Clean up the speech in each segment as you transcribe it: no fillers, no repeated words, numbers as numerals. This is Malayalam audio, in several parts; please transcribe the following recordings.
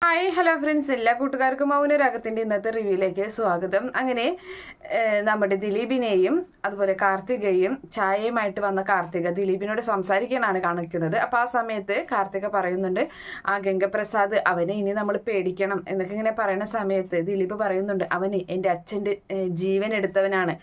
ഹായ് ഹലോ ഫ്രണ്ട്സ്, എല്ലാ കൂട്ടുകാർക്കും മൗനരാഗത്തിന്റെ ഇന്നത്തെ റിവ്യൂയിലേക്ക് സ്വാഗതം. അങ്ങനെ നമ്മുടെ ദിലീപിനെയും അതുപോലെ കാർത്തികയും ചായയുമായിട്ട് വന്ന കാർത്തിക ദിലീപിനോട് സംസാരിക്കാനാണ് കാണിക്കുന്നത്. അപ്പോൾ ആ സമയത്ത് കാർത്തിക പറയുന്നുണ്ട്, ആ ഗംഗപ്രസാദ് അവനെ ഇനി നമ്മൾ പേടിക്കണം എന്നൊക്കെ ഇങ്ങനെ പറയുന്ന സമയത്ത് ദിലീപ് പറയുന്നുണ്ട്, അവന് എൻ്റെ അച്ഛൻ്റെ ജീവൻ എടുത്തവനാണ്,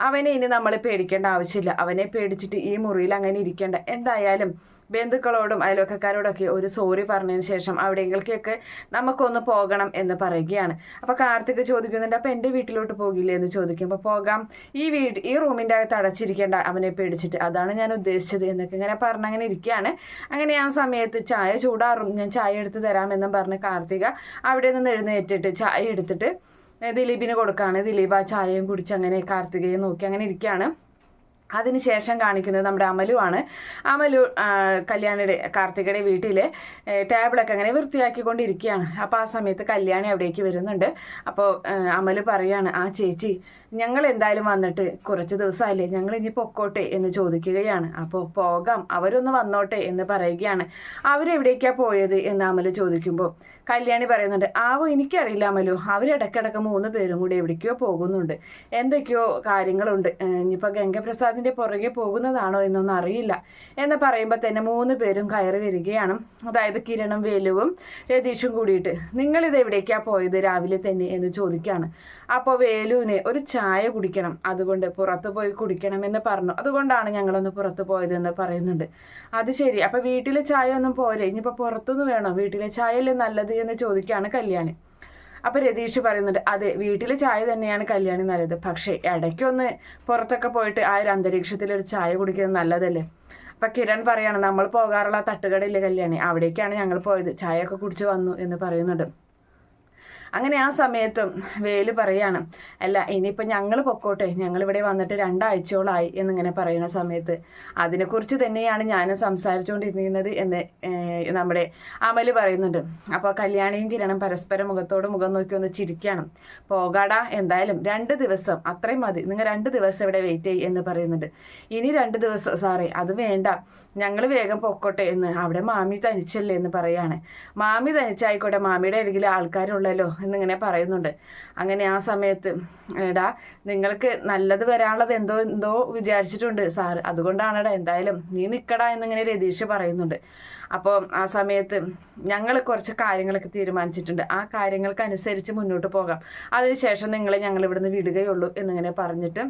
അവനെ ഇനി നമ്മൾ പേടിക്കേണ്ട ആവശ്യമില്ല, അവനെ പേടിച്ചിട്ട് ഈ മുറിയിൽ അങ്ങനെ ഇരിക്കേണ്ട, എന്തായാലും ബന്ധുക്കളോടും അയൽവക്കക്കാരോടൊക്കെ ഒരു സോറി പറഞ്ഞതിന് ശേഷം അവിടെയെങ്കിലേക്കൊക്കെ നമുക്കൊന്ന് പോകണം എന്ന് പറയുകയാണ്. അപ്പോൾ കാർത്തിക് ചോദിക്കുന്നുണ്ട്, അപ്പോൾ എൻ്റെ വീട്ടിലോട്ട് പോകില്ലേ എന്ന് ചോദിക്കുമ്പോൾ പോകാം, ഈ റൂമിൻ്റെ അകത്ത് അടച്ചിരിക്കേണ്ട അവനെ പേടിച്ചിട്ട്, അതാണ് ഞാൻ ഉദ്ദേശിച്ചത് എന്നൊക്കെ ഇങ്ങനെ പറഞ്ഞങ്ങനെ ഇരിക്കുകയാണ്. അങ്ങനെ ആ സമയത്ത് ചായ ചൂടാറും, ഞാൻ ചായ എടുത്ത് തരാമെന്നും പറഞ്ഞ് കാർത്തിക അവിടെ നിന്ന് എഴുന്നേറ്റിട്ട് ചായ എടുത്തിട്ട് ദിലീപിന് കൊടുക്കുകയാണ്. ദിലീപ് ആ ചായയും കുടിച്ച് അങ്ങനെ കാർത്തികയെ നോക്കി അങ്ങനെ ഇരിക്കുകയാണ്. അതിനുശേഷം കാണിക്കുന്നത് നമ്മുടെ അമലു ആണ്. അമലു കല്യാണിയുടെ കാർത്തികയുടെ വീട്ടിലെ ടേബിളൊക്കെ അങ്ങനെ വൃത്തിയാക്കിക്കൊണ്ടിരിക്കുകയാണ്. അപ്പോൾ ആ സമയത്ത് കല്യാണി അവിടേക്ക് വരുന്നുണ്ട്. അപ്പോൾ അമലു പറയാണ്, ആ ചേച്ചി ഞങ്ങൾ എന്തായാലും വന്നിട്ട് കുറച്ച് ദിവസമല്ലേ, ഞങ്ങൾ ഇനി പൊക്കോട്ടെ എന്ന് ചോദിക്കുകയാണ്. അപ്പോൾ പോകാം, അവരൊന്ന് വന്നോട്ടെ എന്ന് പറയുകയാണ്. അവരെവിടേക്കാണ് പോയത് എന്ന് അമലു ചോദിക്കുമ്പോൾ കല്യാണി പറയുന്നുണ്ട്, ആവോ എനിക്കറിയില്ല അമലു, അവരിടക്കിടക്ക് 3 പേരും കൂടി എവിടേക്കോ പോകുന്നുണ്ട്, എന്തൊക്കെയോ കാര്യങ്ങളുണ്ട്, ഇനിയിപ്പോൾ ഗംഗപ്രസാദിൻ്റെ പുറകെ പോകുന്നതാണോ എന്നൊന്നും അറിയില്ല എന്ന് പറയുമ്പോൾ തന്നെ 3 പേരും കയറി വരികയാണ്. അതായത് കിരണും വേലുവും രതീഷും കൂടിയിട്ട്, നിങ്ങളിത് എവിടേക്കാണ് പോയത് രാവിലെ തന്നെ എന്ന് ചോദിക്കുകയാണ്. അപ്പോൾ വേലുവിന് ഒരു ചായ കുടിക്കണം, അതുകൊണ്ട് പുറത്ത് പോയി കുടിക്കണമെന്ന് പറഞ്ഞു, അതുകൊണ്ടാണ് ഞങ്ങളൊന്ന് പുറത്ത് പോയതെന്ന് പറയുന്നുണ്ട്. അത് ശരി, അപ്പോൾ വീട്ടിലെ ചായ ഒന്നും പോരെ, ഇനിയിപ്പോൾ പുറത്തുനിന്ന് വേണോ, വീട്ടിലെ ചായയല്ലേ നല്ലത് എന്ന് ചോദിക്കുകയാണ് കല്യാണി. അപ്പോൾ രതീഷ് പറയുന്നുണ്ട്, അതെ വീട്ടിലെ ചായ തന്നെയാണ് കല്യാണി നല്ലത്, പക്ഷേ ഇടയ്ക്കൊന്ന് പുറത്തൊക്കെ പോയിട്ട് ആ ഒരു അന്തരീക്ഷത്തിൽ ഒരു ചായ കുടിക്കുന്നത് നല്ലതല്ലേ. അപ്പം കിരൺ പറയാണ്, നമ്മൾ പോകാറുള്ള തട്ടുകടയില്ലേ കല്യാണി, അവിടേക്കാണ് ഞങ്ങൾ പോയത്, ചായയൊക്കെ കുടിച്ച് വന്നു എന്ന് പറയുന്നുണ്ട്. അങ്ങനെ ആ സമയത്തും വേലു പറയാണ്, അല്ല ഇനിയിപ്പോൾ ഞങ്ങൾ പൊക്കോട്ടെ, ഞങ്ങളിവിടെ വന്നിട്ട് 2 ആഴ്ചയോളമായി എന്നിങ്ങനെ പറയുന്ന സമയത്ത് അതിനെക്കുറിച്ച് തന്നെയാണ് ഞാൻ സംസാരിച്ചുകൊണ്ടിരിക്കുന്നത് എന്ന് നമ്മുടെ അമല് പറയുന്നുണ്ട്. അപ്പോൾ കല്യാണിയും കിരണം പരസ്പരം മുഖത്തോട് മുഖം നോക്കി ഒന്ന് ചിരിക്കണം. പോകാടാ, എന്തായാലും 2 ദിവസം അത്രയും മതി, നിങ്ങൾ 2 ദിവസം ഇവിടെ വെയിറ്റ് ചെയ്യ് എന്ന് പറയുന്നുണ്ട്. ഇനി 2 ദിവസം സാറേ അത് വേണ്ട, ഞങ്ങൾ വേഗം പൊക്കോട്ടെ എന്ന്, അവിടെ മാമി തനിച്ചല്ലേ എന്ന് പറയാണ്. മാമി തനിച്ചായിക്കോട്ടെ, മാമിയുടെ അരികിൽ ആൾക്കാരുള്ളല്ലോ എന്നിങ്ങനെ പറയുന്നുണ്ട്. അങ്ങനെ ആ സമയത്ത്, എടാ നിങ്ങൾക്ക് നല്ലത് വരാനുള്ളത് എന്തോ വിചാരിച്ചിട്ടുണ്ട് സാർ, അതുകൊണ്ടാണെടാ, എന്തായാലും നീ നിൽക്കടാ എന്നിങ്ങനെ രതീഷ് പറയുന്നുണ്ട്. അപ്പോൾ ആ സമയത്ത് ഞങ്ങൾ കുറച്ച് കാര്യങ്ങളൊക്കെ തീരുമാനിച്ചിട്ടുണ്ട്, ആ കാര്യങ്ങൾക്കനുസരിച്ച് മുന്നോട്ട് പോകാം, അതിനുശേഷം ഞങ്ങൾ ഇവിടുന്ന് വിടുകയുള്ളൂ എന്നിങ്ങനെ പറഞ്ഞിട്ട്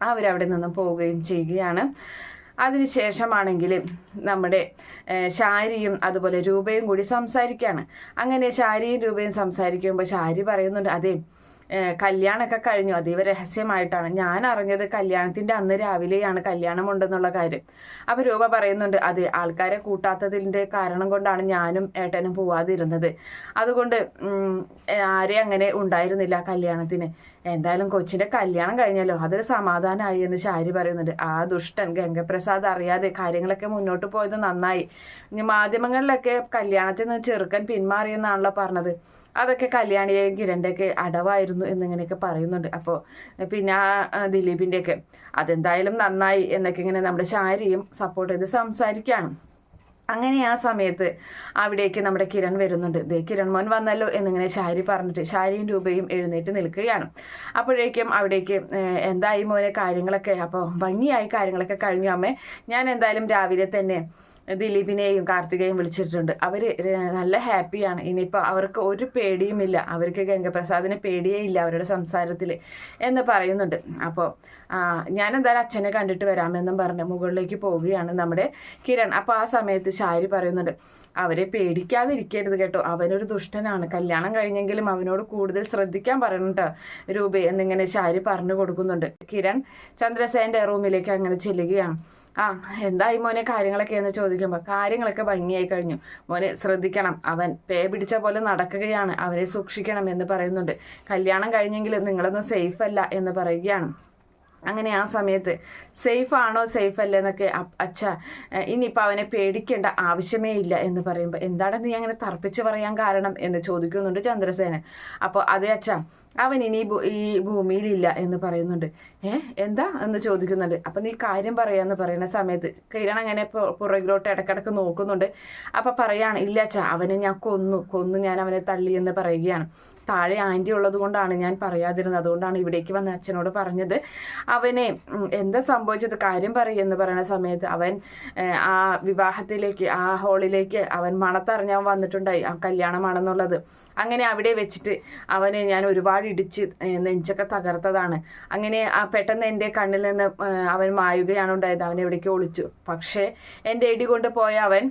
അവരവിടെ നിന്നും പോവുകയും ചെയ്യുകയാണ്. അതിനുശേഷമാണെങ്കിൽ നമ്മുടെ ശാരിയും അതുപോലെ രൂപയും കൂടി സംസാരിക്കുകയാണ്. അങ്ങനെ ശാരിയും രൂപയും സംസാരിക്കുമ്പോൾ ശാരി പറയുന്നുണ്ട്, അതെ കല്യാണമൊക്കെ കഴിഞ്ഞു, അതീവ രഹസ്യമായിട്ടാണ് ഞാൻ അറിഞ്ഞത്, കല്യാണത്തിൻ്റെ അന്ന് രാവിലെയാണ് കല്യാണമുണ്ടെന്നുള്ള കാര്യം. അപ്പോൾ രൂപ പറയുന്നുണ്ട്, അത് ആൾക്കാരെ കൂട്ടാത്തതിൻ്റെ കാരണം കൊണ്ടാണ് ഞാനും ഏട്ടനും പോവാതിരുന്നത്, അതുകൊണ്ട് ആരെയും അങ്ങനെ ഉണ്ടായിരുന്നില്ല കല്യാണത്തിന്, എന്തായാലും കൊച്ചിൻ്റെ കല്യാണം കഴിഞ്ഞല്ലോ, അതൊരു സമാധാനമായി എന്ന് ശാരി പറയുന്നുണ്ട്. ആ ദുഷ്ടൻ ഗംഗപ്രസാദ് അറിയാതെ കാര്യങ്ങളൊക്കെ മുന്നോട്ട് പോയത് നന്നായി, ഇനി മാധ്യമങ്ങളിലൊക്കെ കല്യാണത്തിൽ നിന്ന് ചെറുക്കൻ പിന്മാറിയെന്നാണല്ലോ പറഞ്ഞത്, അതൊക്കെ കല്യാണിയെയും കിരണിൻ്റെയൊക്കെ അടവായിരുന്നു എന്നിങ്ങനെയൊക്കെ പറയുന്നുണ്ട്. അപ്പോൾ പിന്നെ ദിലീപിൻ്റെയൊക്കെ അതെന്തായാലും നന്നായി എന്നൊക്കെ ഇങ്ങനെ നമ്മുടെ ശാരിയും സപ്പോർട്ട് ചെയ്ത് സംസാരിക്കുകയാണ്. അങ്ങനെ ആ സമയത്ത് അവിടേക്ക് നമ്മുടെ കിരൺ വരുന്നുണ്ട്. ദേ കിരൺ മോൻ വന്നല്ലോ എന്നിങ്ങനെ ശാരി പറഞ്ഞിട്ട് ശാരിയും രൂപയും എഴുന്നേറ്റ് നിൽക്കുകയാണ്. അപ്പോഴേക്കും അവിടേക്ക്, എന്തായി മോനെ കാര്യങ്ങളൊക്കെ, അപ്പോൾ ഭംഗിയായി കാര്യങ്ങളൊക്കെ കഴിഞ്ഞു അമ്മേ, ഞാൻ എന്തായാലും രാവിലെ തന്നെ ദിലീപിനെയും കാർത്തികയും വിളിച്ചിട്ടുണ്ട്, അവർ നല്ല ഹാപ്പിയാണ്, ഇനിയിപ്പോൾ അവർക്ക് ഒരു പേടിയുമില്ല, അവർക്ക് ഗംഗപ്രസാദിനെ പേടിയേ ഇല്ല അവരുടെ സംസാരത്തിൽ എന്ന് പറയുന്നുണ്ട്. അപ്പോൾ ഞാൻ എന്തായാലും അച്ഛനെ കണ്ടിട്ട് വരാമെന്നും പറഞ്ഞ് മുകളിലേക്ക് പോവുകയാണ് നമ്മുടെ കിരൺ. അപ്പോൾ ആ സമയത്ത് ശാരി പറയുന്നുണ്ട്, അവരെ പേടിക്കാതിരിക്കരുത് കേട്ടോ, അവനൊരു ദുഷ്ടനാണ്, കല്യാണം കഴിഞ്ഞെങ്കിലും അവനോട് കൂടുതൽ ശ്രദ്ധിക്കാൻ പറയണം കേട്ടോ രൂപ എന്നിങ്ങനെ ശാരി പറഞ്ഞു കൊടുക്കുന്നുണ്ട്. കിരൺ ചന്ദ്രസേൻ്റെ റൂമിലേക്ക് അങ്ങനെ ചെല്ലുകയാണ്. എന്തായി മോനെ കാര്യങ്ങളൊക്കെ എന്ന് ചോദിക്കുമ്പോൾ കാര്യങ്ങളൊക്കെ ഭംഗിയായി കഴിഞ്ഞു, മോനെ ശ്രദ്ധിക്കണം, അവൻ പേ പിടിച്ച പോലെ നടക്കുകയാണ്, അവനെ സൂക്ഷിക്കണം എന്ന് പറയുന്നുണ്ട്. കല്യാണം കഴിഞ്ഞെങ്കിലും നിങ്ങളൊന്നും സേഫ് അല്ല എന്ന് പറയുകയാണ്. അങ്ങനെ ആ സമയത്ത് സേഫ് ആണോ സേഫ് അല്ലേ എന്നൊക്കെ അച്ഛ ഇനിയിപ്പോൾ അവനെ പേടിക്കേണ്ട ആവശ്യമേ ഇല്ല എന്ന് പറയുമ്പോൾ എന്താണ് നീ അങ്ങനെ തർപ്പിച്ച് പറയാൻ കാരണം എന്ന് ചോദിക്കുന്നുണ്ട് ചന്ദ്രസേനൻ. അപ്പോൾ അതേ അച്ഛ അവൻ ഇനി ഈ ഭൂമിയിലില്ല എന്ന് പറയുന്നുണ്ട്. എന്താ എന്ന് ചോദിക്കുന്നുണ്ട്. അപ്പം നീ കാര്യം പറയാന്ന് പറയുന്ന സമയത്ത് കിരൺ അങ്ങനെ പുറകിലോട്ട് ഇടക്കിടക്ക് നോക്കുന്നുണ്ട്. അപ്പം പറയാണ് ഇല്ല അച്ഛ അവനെ ഞാൻ കൊന്നു ഞാൻ അവനെ തള്ളി എന്ന് പറയുകയാണ്. താഴെ ആൻറ്റി ഉള്ളത് കൊണ്ടാണ് ഞാൻ പറയാതിരുന്നത്, അതുകൊണ്ടാണ് ഇവിടേക്ക് വന്ന് അച്ഛനോട് പറഞ്ഞത്. അവനെ എന്താ സംഭവിച്ചത് കാര്യം പറയുമെന്ന് പറയുന്ന സമയത്ത് അവൻ ആ വിവാഹത്തിലേക്ക് ആ ഹാളിലേക്ക് അവൻ മണത്തറിഞ്ഞവൻ വന്നിട്ടുണ്ടായി, ആ കല്യാണമാണെന്നുള്ളത്. അങ്ങനെ അവിടെ വെച്ചിട്ട് അവനെ ഞാൻ ഒരുപാട് ഇടിച്ച് നെഞ്ചൊക്കെ തകർത്തതാണ്. അങ്ങനെ പെട്ടെന്ന് എൻ്റെ കണ്ണിൽ നിന്ന് അവൻ മായുകയാണ് ഉണ്ടായത്. അവൻ എവിടേക്ക് ഒളിച്ചു. പക്ഷേ എൻ്റെ ഇടി കൊണ്ട് പോയ അവൻ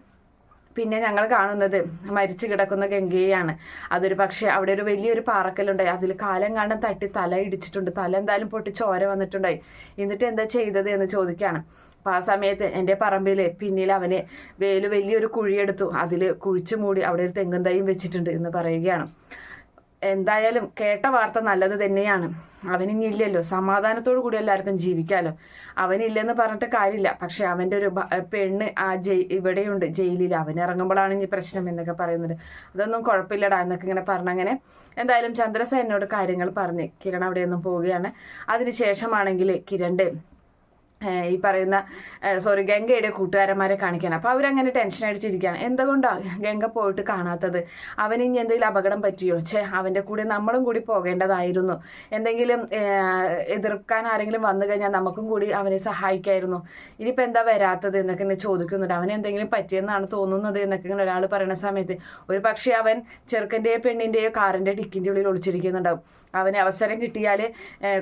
പിന്നെ ഞങ്ങൾ കാണുന്നത് മരിച്ചു കിടക്കുന്ന ഗംഗയെയാണ്. അതൊരു പക്ഷേ അവിടെ ഒരു വലിയൊരു പാറക്കല്ലുണ്ടായി, അതിൽ കാലം കാണാൻ തട്ടി തല ഇടിച്ചിട്ടുണ്ട്. തല എന്തായാലും പൊട്ടി ചോര വന്നിട്ടുണ്ടായി. എന്നിട്ട് എന്താ ചെയ്തത് എന്ന് ചോദിക്കുകയാണ്. അപ്പം ആ സമയത്ത് എൻ്റെ പറമ്പിൽ പിന്നിൽ അവന് വലിയൊരു കുഴിയെടുത്തു, അതിൽ കുഴിച്ചു മൂടി അവിടെ ഒരു തെങ്ങും തൈയും വെച്ചിട്ടുണ്ട് എന്ന് പറയുകയാണ്. എന്തായാലും കേട്ട വാർത്ത നല്ലത് തന്നെയാണ്. അവനില്ലല്ലോ, സമാധാനത്തോടു കൂടി എല്ലാവർക്കും ജീവിക്കാമല്ലോ. അവനില്ലെന്ന് പറഞ്ഞിട്ട് കാര്യമില്ല. പക്ഷെ അവൻ്റെ ഒരു പെണ്ണ് ആ ഇവിടെയുണ്ട് ജയിലിൽ, അവൻ ഇറങ്ങുമ്പോഴാണ് ഇനി പ്രശ്നം എന്നൊക്കെ പറയുന്നത്. അതൊന്നും കുഴപ്പമില്ലടാ എന്നൊക്കെ ഇങ്ങനെ പറഞ്ഞങ്ങനെ എന്തായാലും ചന്ദ്രസേനോട് കാര്യങ്ങൾ പറഞ്ഞ് കിരൺ അവിടെ നിന്നും പോവുകയാണ്. അതിനുശേഷമാണെങ്കിൽ കിരണിൻ്റെ ഈ പറയുന്ന ഗംഗയുടെ കൂട്ടുകാരന്മാരെ കാണിക്കാൻ. അപ്പോൾ അവരങ്ങനെ ടെൻഷൻ അടിച്ചിരിക്കുകയാണ്. എന്തുകൊണ്ടാണ് ഗംഗ പോയിട്ട് കാണാത്തത്? അവന് ഇനി എന്തെങ്കിലും അപകടം പറ്റിയോ? അവൻ്റെ കൂടെ നമ്മളും കൂടി പോകേണ്ടതായിരുന്നു. എന്തെങ്കിലും എതിർക്കാൻ ആരെങ്കിലും വന്നു കഴിഞ്ഞാൽ നമുക്കും കൂടി അവനെ സഹായിക്കായിരുന്നു. ഇനിയിപ്പോൾ എന്താ വരാത്തത് എന്നൊക്കെ ഇങ്ങനെ ചോദിക്കുന്നുണ്ട്. അവന് എന്തെങ്കിലും പറ്റിയെന്നാണ് തോന്നുന്നത് എന്നൊക്കെ ഇങ്ങനെ ഒരാൾ പറയുന്ന സമയത്ത് ഒരു പക്ഷേ അവൻ ചെറുക്കൻ്റെയോ പെണ്ണിൻ്റെയോ കാറിൻ്റെ ഡിക്കിൻ്റെ ഉള്ളിൽ ഒളിച്ചിരിക്കുന്നുണ്ടാവും. അവന് അവസരം കിട്ടിയാൽ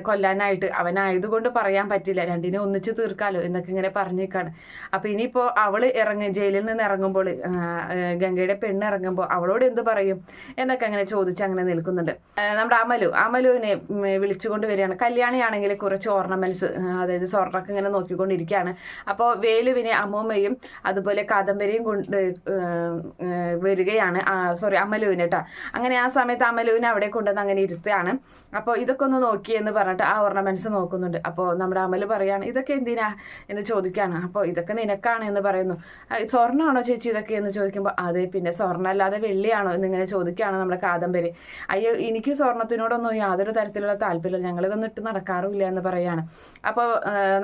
കൊല്ലാനായിട്ട്. അവനായതുകൊണ്ട് പറയാൻ പറ്റില്ല, രണ്ടിനെ ഒന്നിച്ച് തീർക്കാലോ എന്നൊക്കെ ഇങ്ങനെ പറഞ്ഞേക്കാണ്. അപ്പൊ ഇനിയിപ്പോ അവള് ജയിലിൽ നിന്ന് ഇറങ്ങുമ്പോൾ ഗംഗയുടെ പെണ്ണ് ഇറങ്ങുമ്പോൾ അവളോട് എന്ത് പറയും എന്നൊക്കെ അങ്ങനെ ചോദിച്ച് അങ്ങനെ നിൽക്കുന്നുണ്ട്. നമ്മുടെ അമലുവിനെ വിളിച്ചുകൊണ്ട് വരികയാണ്. കല്യാണിയാണെങ്കിൽ കുറച്ച് ഓർണമെന്റ്സ്, അതായത് സ്വർണ്ണൊക്കെ ഇങ്ങനെ നോക്കിക്കൊണ്ടിരിക്കുകയാണ്. അപ്പോൾ വേലുവിനെ അമ്മൂമ്മയും അതുപോലെ കാദംബരിയും കൊണ്ട് വരികയാണ്. അമലുവിനെ കേട്ടോ. അങ്ങനെ ആ സമയത്ത് അമലുവിനെ അവിടെ കൊണ്ടുവന്ന് അങ്ങനെ ഇരുത്തുകയാണ്. അപ്പോൾ ഇതൊക്കെ ഒന്ന് നോക്കി എന്ന് പറഞ്ഞിട്ട് ആ ഓർണമെന്റ്സ് നോക്കുന്നുണ്ട്. അപ്പോൾ നമ്മുടെ അമല് പറയാണ് ഇതൊക്കെ എന്തിനാ എന്ന് ചോദിക്കാണ്. അപ്പോൾ ഇതൊക്കെ നിനക്കാണ് എന്ന് പറയുന്നു. സ്വർണ്ണമാണോ ചേച്ചി ഇതൊക്കെ എന്ന് ചോദിക്കുമ്പോൾ അതെ, പിന്നെ സ്വർണ്ണം അല്ലാതെ വെള്ളിയാണോ എന്നിങ്ങനെ ചോദിക്കുകയാണ് നമ്മുടെ കാദംബരി. അയ്യോ എനിക്ക് സ്വർണത്തിനോടൊന്നും യാതൊരു തരത്തിലുള്ള താല്പര്യമില്ല, ഞങ്ങളിതൊന്നും ഇട്ട് നടക്കാറുമില്ല എന്ന് പറയാണ്. അപ്പോൾ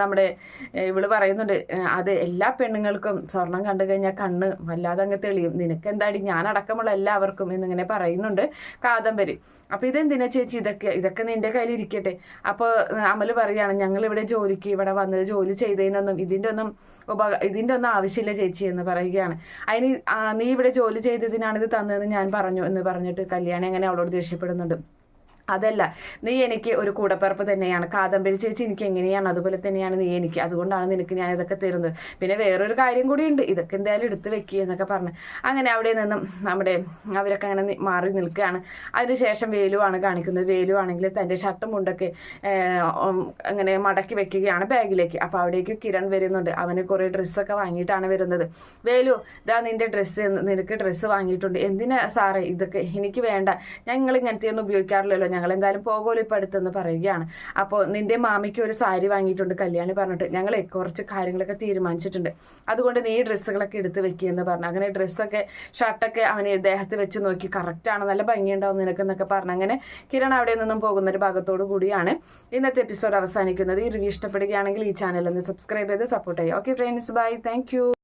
നമ്മുടെ ഇവള് പറയുന്നുണ്ട് അത് എല്ലാ പെണ്ണുങ്ങൾക്കും സ്വർണം കണ്ടു കഴിഞ്ഞാൽ കണ്ണ് വല്ലാതെ അങ്ങ് തെളിയും, നിനക്ക് എന്താടി ഞാൻ അടക്കമുള്ള എല്ലാവർക്കും എന്നിങ്ങനെ പറയുന്നുണ്ട് കാദംബരി. അപ്പോൾ ഇതെന്തിനാ ചേച്ചി ഇതൊക്കെ നിന്റെ കയ്യിൽ ഇരിക്കട്ടെ. അപ്പോൾ അമല് പറയാണ് ഞങ്ങളിവിടെ ജോലിക്ക് ഇവിടെ വന്നത് ജോലി ചെയ്തതിനൊന്നും ഇതിൻ്റെ ഒന്നും ആവശ്യമില്ല ചേച്ചി എന്ന് പറയുകയാണ്. അതിന് നീ ഇവിടെ ജോലി ചെയ്തതിനാണ് ഇത് തന്നതെന്ന് ഞാൻ പറഞ്ഞു എന്ന് പറഞ്ഞിട്ട് കല്യാണി അങ്ങനെ അവളോട് ദേഷ്യപ്പെടുന്നുണ്ട്. അതല്ല, നീ എനിക്ക് ഒരു കൂടപ്പിറപ്പ് തന്നെയാണ്, കാദംബരി ചേച്ചി എനിക്ക് എങ്ങനെയാണ് അതുപോലെ തന്നെയാണ് നീ എനിക്ക്, അതുകൊണ്ടാണ് നിനക്ക് ഞാൻ ഇതൊക്കെ തരുന്നത്. പിന്നെ വേറൊരു കാര്യം കൂടി ഉണ്ട്, ഇതൊക്കെ എന്തായാലും എടുത്ത് വെക്കുക എന്നൊക്കെ പറഞ്ഞ് അങ്ങനെ അവിടെ നിന്നും അവരൊക്കെ അങ്ങനെ മാറി നിൽക്കുകയാണ്. അതിനുശേഷം വേലുവാണ് കാണിക്കുന്നത്. വേലു ആണെങ്കിൽ തൻ്റെ ഷർട്ടും മുണ്ടൊക്കെ അങ്ങനെ മടക്കി വെക്കുകയാണ് ബാഗിലേക്ക്. അപ്പോൾ അവിടേക്ക് കിരൺ വരുന്നുണ്ട്. അവന് കുറേ ഡ്രസ്സൊക്കെ വാങ്ങിയിട്ടാണ് വരുന്നത്. വേലു ഇതാ നിന്റെ ഡ്രസ്സ്, നിനക്ക് ഡ്രസ്സ് വാങ്ങിയിട്ടുണ്ട്. എന്തിനാ സാറേ ഇതൊക്കെ? എനിക്ക് വേണ്ട, ഞങ്ങൾ ഇങ്ങനത്തെ ഒന്നും ഉപയോഗിക്കാറില്ലല്ലോ, ഞങ്ങൾ എന്തായാലും പോകോലോ ഇപ്പം അടുത്തെന്ന് പറയുകയാണ്. അപ്പോൾ നിന്റെ മാമിക്ക് ഒരു സാരി വാങ്ങിയിട്ടുണ്ട് കല്യാണി പറഞ്ഞിട്ട്, ഞങ്ങൾ കുറച്ച് കാര്യങ്ങളൊക്കെ തീരുമാനിച്ചിട്ടുണ്ട്, അതുകൊണ്ട് നീ ഡ്രസ്സുകളൊക്കെ എടുത്ത് വെക്കുകയെന്ന് പറഞ്ഞു. അങ്ങനെ ഡ്രസ്സൊക്കെ ഷർട്ടൊക്കെ അവന് ദേഹത്ത് വെച്ച് നോക്കി, കറക്റ്റാണ്, നല്ല ഭംഗിയുണ്ടാവും നിനക്കെന്നൊക്കെ പറഞ്ഞു. അങ്ങനെ കിരൺ അവിടെ നിന്നും പോകുന്ന ഒരു ഭാഗത്തോടു കൂടിയാണ് ഇന്നത്തെ എപ്പിസോഡ് അവസാനിക്കുന്നത്. ഈ റിവ്യൂ ഇഷ്ടപ്പെടുകയാണെങ്കിൽ ഈ ചാനൽ ഒന്ന് സബ്സ്ക്രൈബ് ചെയ്ത് സപ്പോർട്ട് ചെയ്യുക. Okay friends, bye, thank U.